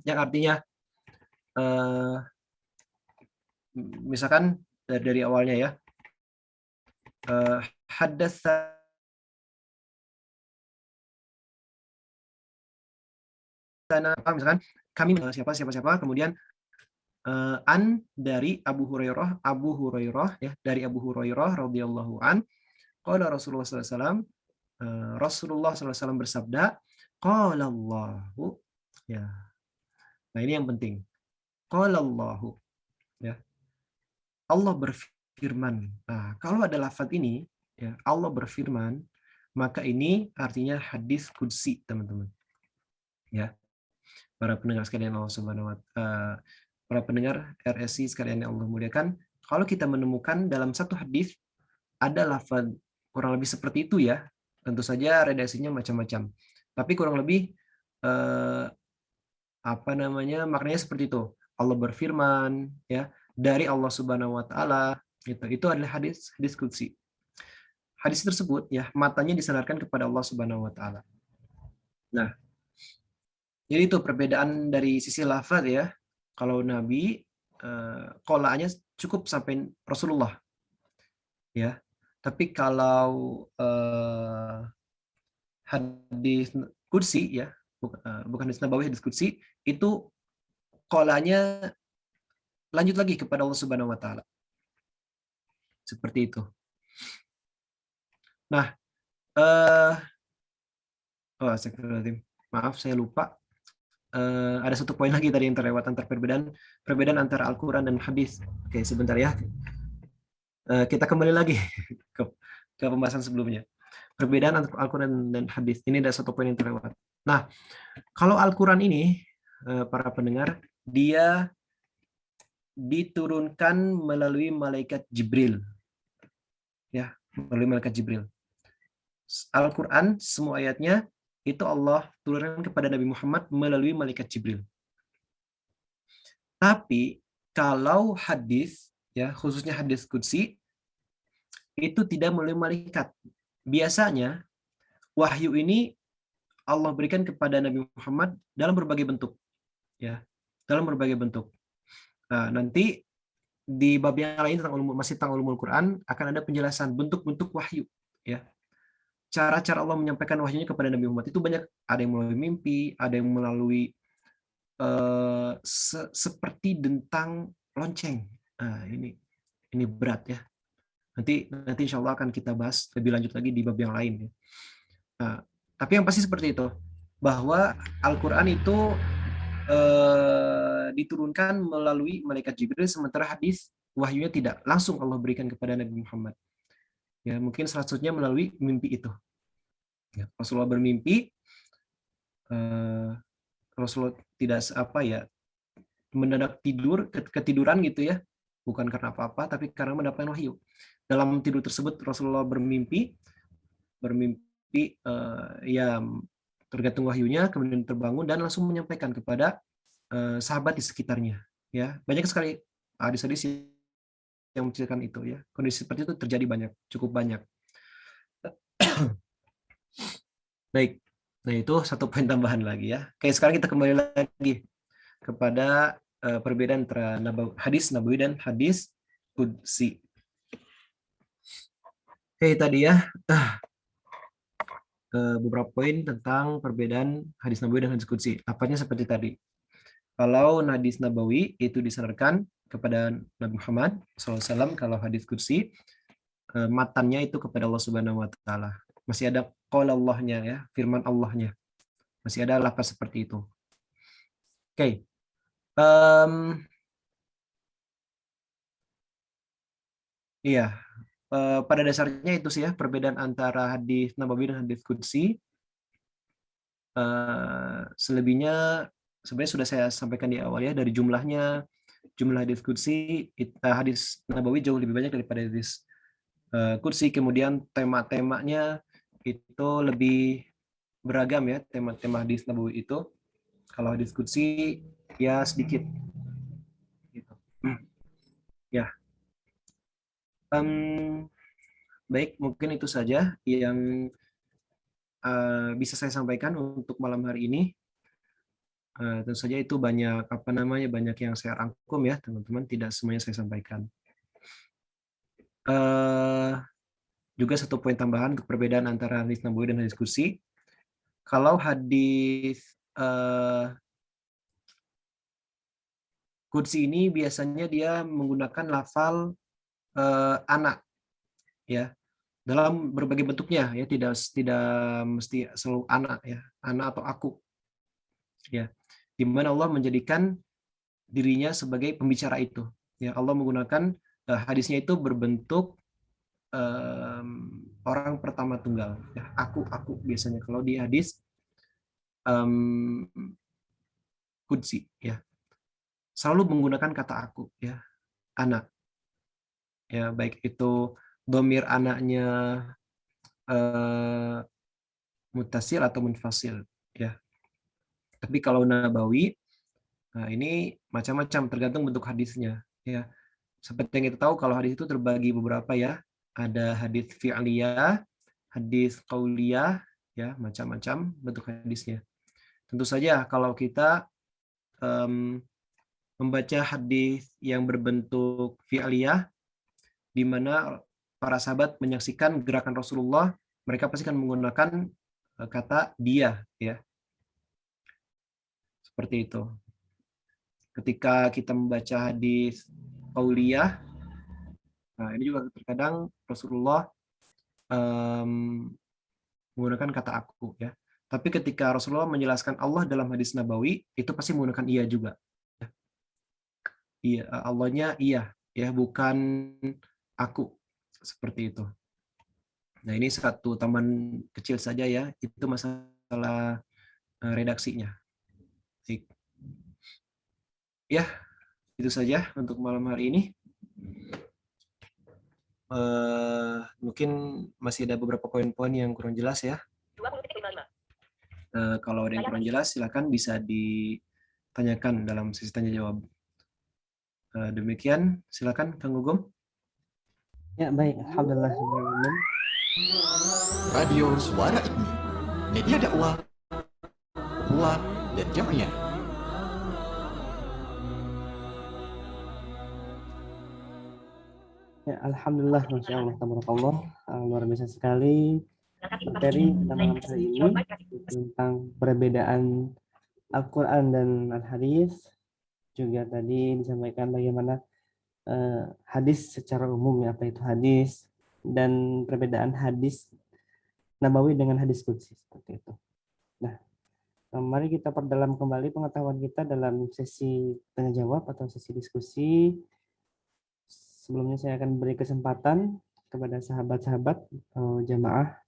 yang artinya misalkan dari awalnya ya, haddatsa misalkan kami siapa kemudian an dari Abu Hurairah ya, dari Abu Hurairah radhiyallahu an qala Rasulullah sallallahu alaihi wasallam, Rasulullah sallallahu alaihi wasallam bersabda qala Allahu ya. Nah, ini yang penting. Qala Allahu ya. Allah berfirman. Nah, kalau ada lafaz ini ya, Allah berfirman, maka ini artinya hadis qudsi, teman-teman. Ya. Para pendengar sekalian Allah Subhanahu wa taala, para pendengar RSI sekalian yang Allah muliakan, kalau kita menemukan dalam satu hadis ada lafaz kurang lebih seperti itu ya, tentu saja redaksinya macam-macam. Tapi kurang lebih maknanya seperti itu. Allah berfirman ya, dari Allah Subhanahu wa taala, itu adalah hadis qudsi. Hadis tersebut ya, matanya disandarkan kepada Allah Subhanahu wa taala. Nah, jadi itu perbedaan dari sisi lafaz ya. Kalau Nabi qolanya cukup sampai Rasulullah. Ya. Tapi kalau hadis qudsi ya, bukan hadis nabawi, hadis qudsi itu qolanya lanjut lagi kepada Allah Subhanahu wa taala. Seperti itu. Nah, maaf saya lupa. Ada satu poin lagi tadi yang terlewat, antara perbedaan antara Al-Quran dan hadis. Oke, sebentar ya. Kita kembali lagi ke pembahasan sebelumnya. Perbedaan antara Al-Quran dan hadis. Ini ada satu poin yang terlewat. Nah, kalau Al-Quran ini, para pendengar, dia diturunkan melalui malaikat Jibril. Ya, melalui malaikat Jibril. Al-Quran, semua ayatnya, itu Allah turunkan kepada Nabi Muhammad melalui malaikat Jibril. Tapi kalau hadis ya, khususnya hadis qudsi, itu tidak melalui malaikat. Biasanya wahyu ini Allah berikan kepada Nabi Muhammad dalam berbagai bentuk. Ya, dalam berbagai bentuk. Nah, nanti di bab yang lain tentang ulumul Quran akan ada penjelasan bentuk-bentuk wahyu, ya. Cara-cara Allah menyampaikan wahyunya kepada Nabi Muhammad itu banyak. Ada yang melalui mimpi, ada yang melalui seperti dentang lonceng. Nah, ini berat ya. Nanti insya Allah akan kita bahas lebih lanjut lagi di bab yang lain. Ya. Nah, tapi yang pasti seperti itu, bahwa Al-Quran itu diturunkan melalui malaikat Jibril, sementara hadis wahyunya tidak langsung Allah berikan kepada Nabi Muhammad. Ya, mungkin salah satunya melalui mimpi itu. Ya, Rasulullah bermimpi, Rasulullah tidak mendadak ketiduran gitu ya, bukan karena apa-apa, tapi karena mendapatkan wahyu. Dalam tidur tersebut Rasulullah bermimpi ya tergantung wahyunya, kemudian terbangun dan langsung menyampaikan kepada sahabat di sekitarnya. Ya, banyak sekali hadis-hadis yang menceritakan itu ya. Kondisi seperti itu terjadi cukup banyak. Baik, nah itu satu poin tambahan lagi ya. Oke, sekarang kita kembali lagi kepada perbedaan antara hadis nabawi dan hadis qudsi. Oke, tadi ya beberapa poin tentang perbedaan hadis nabawi dan hadis qudsi. Apanya seperti tadi. Kalau hadis nabawi itu disandarkan kepada Nabi Muhammad SAW, kalau hadis qudsi matannya itu kepada Allah Subhanahu wa taala. Masih ada qaul Allahnya ya, firman Allahnya. Masih ada lafaz seperti itu. Oke. Iya, pada dasarnya itu sih ya perbedaan antara hadis nabawi dan hadis qudsi. Selebihnya sebenarnya sudah saya sampaikan di awal ya, dari jumlah hadis qudsi, hadis nabawi jauh lebih banyak daripada hadis qudsi. Kemudian tema-temanya itu lebih beragam ya, tema-tema hadis nabawi itu. Kalau hadis qudsi ya sedikit gitu. Ya. Baik, mungkin itu saja yang bisa saya sampaikan untuk malam hari ini. Tentu saja itu banyak banyak yang saya rangkum ya teman-teman, tidak semuanya saya sampaikan. Juga satu poin tambahan untuk perbedaan antara hadis nabawi dan hadis qudsi. Kalau hadis qudsi ini biasanya dia menggunakan lafal anak ya, dalam berbagai bentuknya ya, tidak mesti selalu anak ya, anak atau aku ya, di mana Allah menjadikan dirinya sebagai pembicara itu ya. Allah menggunakan hadisnya itu berbentuk orang pertama tunggal ya, aku biasanya kalau di hadis qudsi ya, selalu menggunakan kata aku ya, anak ya, baik itu domir anaknya mutasil atau munfasil ya. Tapi kalau nabawi, nah ini macam-macam tergantung bentuk hadisnya ya. Seperti yang kita tahu kalau hadis itu terbagi beberapa ya. Ada hadis fi'liyah, hadis qauliyah ya, macam-macam bentuk hadisnya. Tentu saja kalau kita membaca hadis yang berbentuk fi'liyah, di mana para sahabat menyaksikan gerakan Rasulullah, mereka pasti akan menggunakan kata dia ya. Seperti itu. Ketika kita membaca hadis qauliyah, nah ini juga terkadang Rasulullah menggunakan kata aku ya. Tapi ketika Rasulullah menjelaskan Allah dalam hadis nabawi, itu pasti menggunakan iya juga. Iya, Allahnya iya ya, bukan aku. Seperti itu. Nah, ini satu tambahan kecil saja ya, itu masalah redaksinya. Baik. Ya, itu saja untuk malam hari ini. Mungkin masih ada beberapa poin-poin yang kurang jelas ya. Kalau ada yang kurang jelas, silakan bisa ditanyakan dalam sesi tanya jawab. Demikian, silakan Kang Gugum. Ya, baik. Alhamdulillah. Radio Suara IKMI, media dakwah, ukhuwah dan jamiah. Ya, alhamdulillah, masya Allah, tabarakallah, luar biasa sekali materi pada malam hari ini tentang perbedaan Al-Quran dan Al-Hadis. Juga tadi disampaikan bagaimana hadis secara umum ya, apa itu hadis, dan perbedaan hadis nabawi dengan hadis qudsi seperti itu. Nah, mari kita perdalam kembali pengetahuan kita dalam sesi tanya jawab atau sesi diskusi. Sebelumnya saya akan beri kesempatan kepada sahabat-sahabat jamaah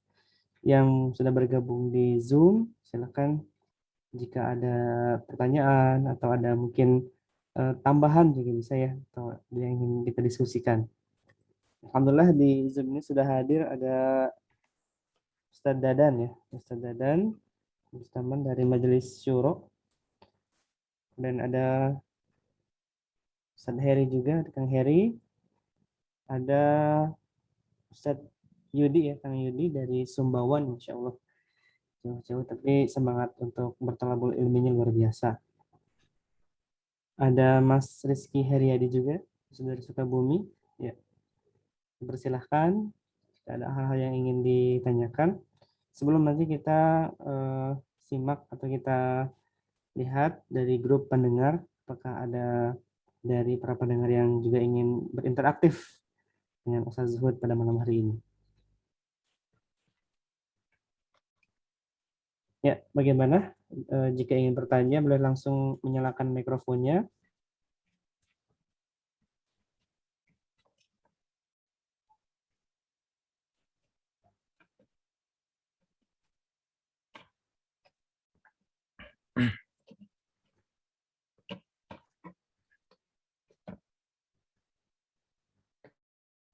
yang sudah bergabung di Zoom. Silakan jika ada pertanyaan atau ada mungkin tambahan juga bisa ya, atau yang ingin kita diskusikan. Alhamdulillah di Zoom ini sudah hadir ada Ustadz Dadan ya, Ustadz Dadan, Ustadz dari Majelis Syuro, dan ada Ustadz Heri juga, Kang Heri, ada Ustadz Yudi ya, Kang Yudi dari Sumbawan, Insya Allah jauh-jauh tapi semangat untuk bertalabul ilminya luar biasa. Ada Mas Rizky Heriadi juga dari Sukabumi ya, persilahkan jika ada hal-hal yang ingin ditanyakan sebelum nanti kita simak atau kita lihat dari grup pendengar, apakah ada dari para pendengar yang juga ingin berinteraktif dengan Ustaz Zuhud pada malam hari ini. Ya, bagaimana? Jika ingin bertanya, boleh langsung menyalakan mikrofonnya.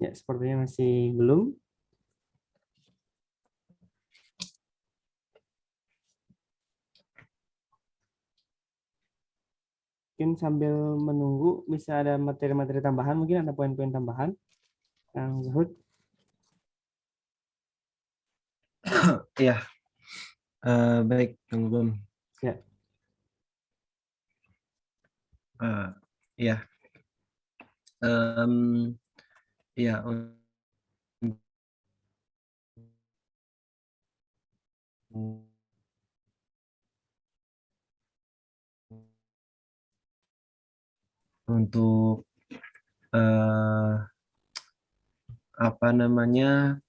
Ya, sepertinya masih belum. Mungkin sambil menunggu bisa ada materi-materi tambahan, mungkin ada poin-poin tambahan. Kang Zuhud. Ya, baik, Kang Bom. Ya. Ya, ya, untuk apa namanya,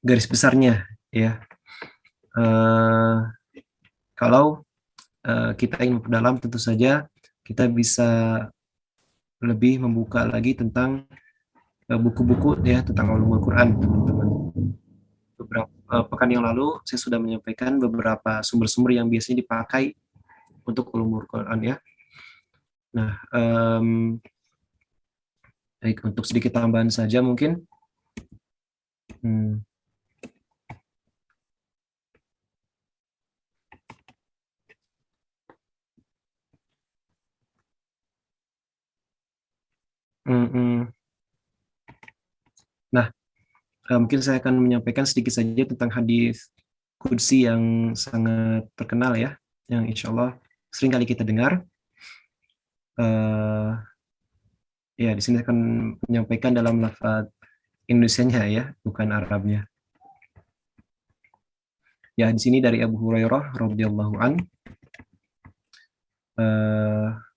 garis besarnya ya. Kalau kita ingin memperdalam, tentu saja kita bisa lebih membuka lagi tentang buku-buku ya tentang ulumul Quran, teman-teman. Beberapa pekan yang lalu saya sudah menyampaikan beberapa sumber-sumber yang biasanya dipakai untuk ulumul Quran ya. Nah, baik, untuk sedikit tambahan saja mungkin. Nah, mungkin saya akan menyampaikan sedikit saja tentang hadis qudsi yang sangat terkenal ya, yang insya Allah sering kali kita dengar. Ya, di sini akan menyampaikan dalam lafaz Indonesianya ya, bukan Arabnya. Ya, di sini dari Abu Hurairah radhiyallahu an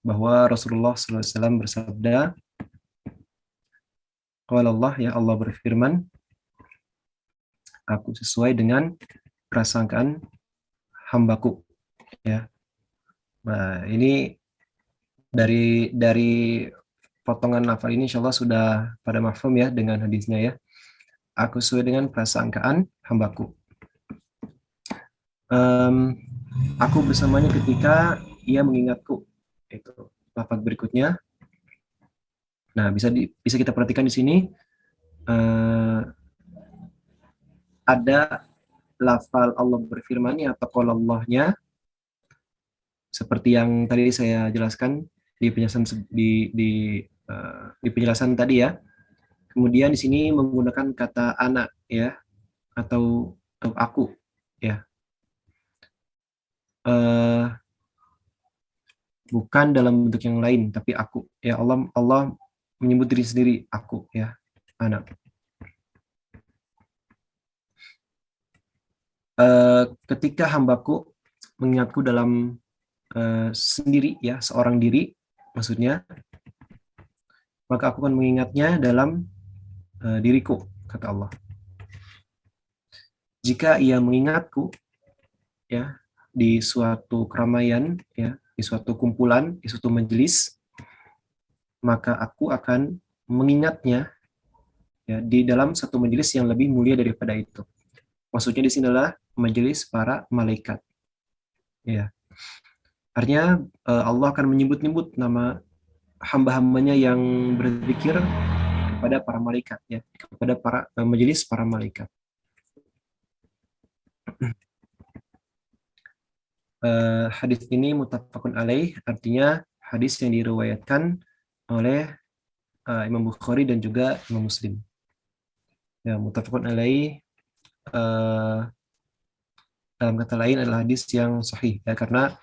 bahwa Rasulullah SAW bersabda, qala Allah, ya Allah berfirman, aku sesuai dengan prasangkaan hambaku. Ya. Nah, ini dari potongan lafal ini insya Allah sudah pada mafhum ya dengan hadisnya ya. Aku sesuai dengan prasangkaan hambaku. Aku bersamanya ketika ia mengingatku. Itu lafaz berikutnya. Nah, bisa kita perhatikan di sini ada lafal Allah berfirman atau qala Allahnya seperti yang tadi saya jelaskan di penjelasan di penjelasan tadi ya. Kemudian di sini menggunakan kata anak ya atau aku ya. Bukan dalam bentuk yang lain, tapi aku ya. Allah menyebut diri sendiri aku ya, anak. Ketika hambaku mengingatku dalam sendiri ya, seorang diri maksudnya, maka aku akan mengingatnya dalam diriku, kata Allah. Jika ia mengingatku ya di suatu keramaian ya, di suatu kumpulan, di suatu majelis, maka aku akan mengingatnya ya di dalam satu majelis yang lebih mulia daripada itu. Maksudnya di sini adalah majelis para malaikat. Ya. Artinya Allah akan menyebut-nyebut nama hamba-hambanya yang berzikir kepada para malaikat ya, kepada para majelis para malaikat. Hadis ini muttafaqun alaih, artinya hadis yang diriwayatkan oleh Imam Bukhari dan juga Imam Muslim. Ya, muttafaqun alaih dalam kata lain adalah hadis yang sahih ya, karena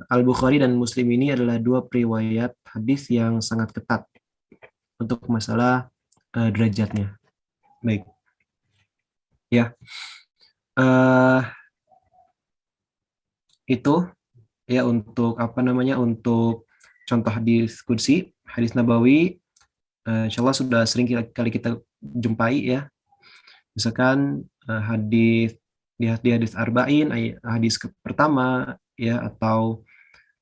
Al-Bukhari dan Muslim ini adalah dua periwayat hadis yang sangat ketat untuk masalah derajatnya. Baik. Ya. itu ya untuk apa namanya, untuk contoh diskusi hadis Nabawi, insya Allah sudah sering kali kita jumpai ya. Misalkan hadis di hadis Arba'in, hadis pertama ya, atau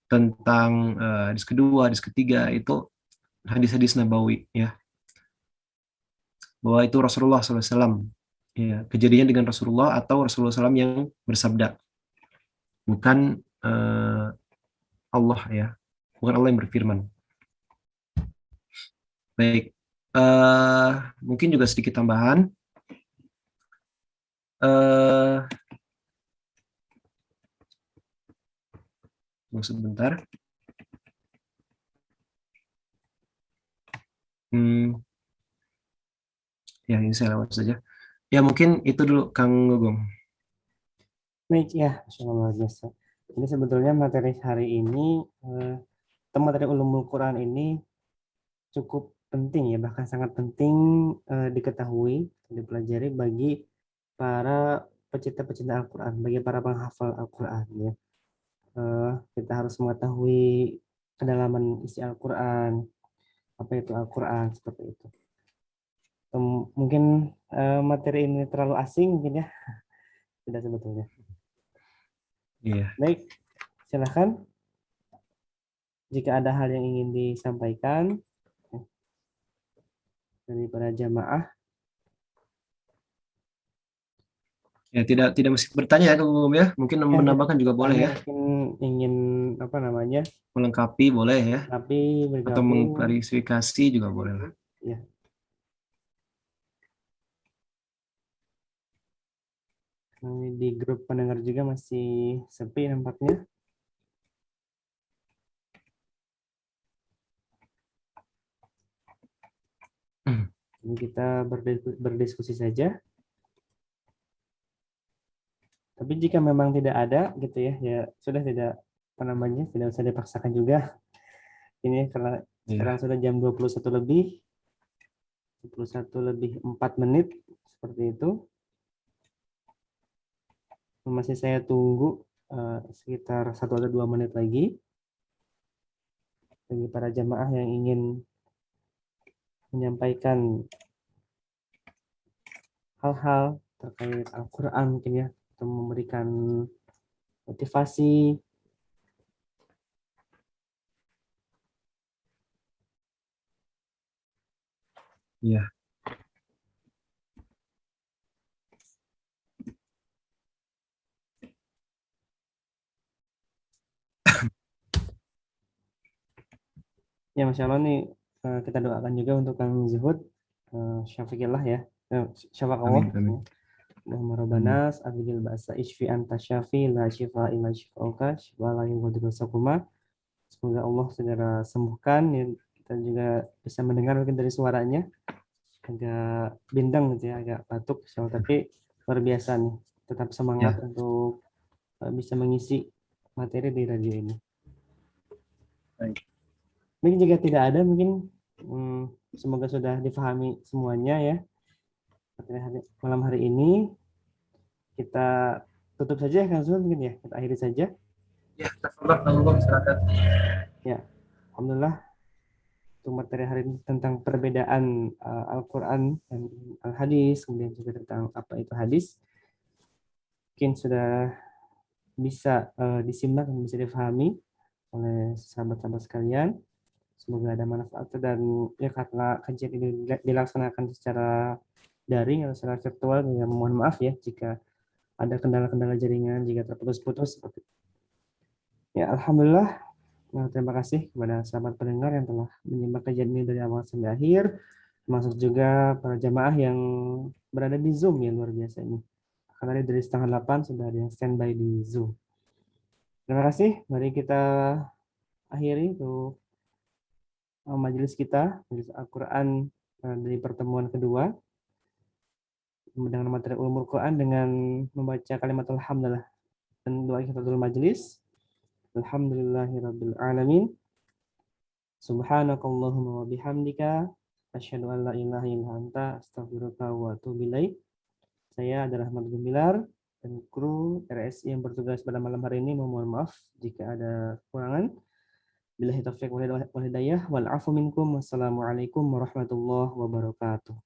tentang hadis kedua, hadis ketiga, itu hadis-hadis Nabawi ya, bahwa itu Rasulullah SAW ya, kejadian dengan Rasulullah atau Rasulullah SAW yang bersabda, bukan Allah ya, bukan Allah yang berfirman. Baik, mungkin juga sedikit tambahan. Sebentar. Ya, ini saya lewat saja. Ya, mungkin itu dulu Kang Gugum. Baik ya, insyaallah biasa. Jadi sebetulnya materi hari ini, materi ulumul Quran ini cukup penting ya, bahkan sangat penting diketahui, dipelajari bagi para pecinta-pecinta Al-Quran, bagi para penghafal Al-Quran ya. Kita harus mengetahui kedalaman isi Al-Quran, apa itu Al-Quran, seperti itu. Mungkin materi ini terlalu asing mungkin ya, tidak sebetulnya. Iya. Baik, silahkan jika ada hal yang ingin disampaikan dari para jamaah. Ya, tidak mesti bertanya ya Kang Gugum ya, mungkin menambahkan juga boleh ya. Mungkin ingin apa namanya, melengkapi boleh ya, tapi atau mengklarifikasi juga boleh lah. Ya. Di grup pendengar juga masih sepi nampaknya. Ini kita berdiskusi saja. Tapi jika memang tidak ada gitu ya, ya sudah, tidak apa namanya, tidak usah dipaksakan juga. Ini karena sekarang sudah jam 21 lebih 4 menit seperti itu. Masih saya tunggu sekitar 1 atau 2 menit lagi bagi para jamaah yang ingin menyampaikan hal-hal terkait Al-Quran mungkin ya, atau memberikan motivasi. Iya. Ya, Masya Allah nih, kita doakan juga untuk Kang Zuhud, syafiqillah ya, syafaqallah. Muhammad Rabbanas, Abdul Ba'sa, Ishfi anta syafi, la syifa illa syifauka, syifa la yughadiru saqama. Semoga Allah segera sembuhkan. Ya, kita juga bisa mendengar mungkin dari suaranya, agak bindang gitu ya, agak batuk, tapi luar biasa nih, tetap semangat untuk bisa mengisi materi di radio ini. Baik. Mungkin jika tidak ada, mungkin semoga sudah difahami semuanya ya. Malam hari ini kita tutup saja Kang Zul, mungkin ya, kita akhiri saja. Ya, silakan. Ya, alhamdulillah untuk materi hari ini tentang perbedaan Al-Quran dan Al-Hadis, kemudian juga tentang apa itu hadis, mungkin sudah bisa disimak dan bisa difahami oleh sahabat-sahabat sekalian. Semoga ada manfaat, dan ya karena kajian ini dilaksanakan secara daring atau secara virtual, ya mohon maaf ya jika ada kendala-kendala jaringan, jika terputus-putus seperti itu. Ya, alhamdulillah. Nah, terima kasih kepada sahabat pendengar yang telah menyimak kajian ini dari awal sampai akhir, termasuk juga para jamaah yang berada di Zoom ya, luar biasa ini. Karena dari 7:30 sudah ada yang standby di Zoom. Terima kasih. Mari kita akhiri untuk majelis kita, majelis Al-Quran dari pertemuan kedua dengan materi ulumul Quran dengan membaca kalimatul hamdalah dan doa kifadatul majelis. Alhamdulillahirabbil alamin. Subhanakallahumma wa bihamdika asyhadu an la ilaha illa anta astaghfiruka wa atubu ilaik. Saya adalah Ahmad Gumilar. dan kru RSI yang bertugas pada malam hari ini. Mohon maaf jika ada kekurangan. Billahi taufiq wal hidayah wal afu minkum. Wassalamualaikum warahmatullahi wabarakatuh.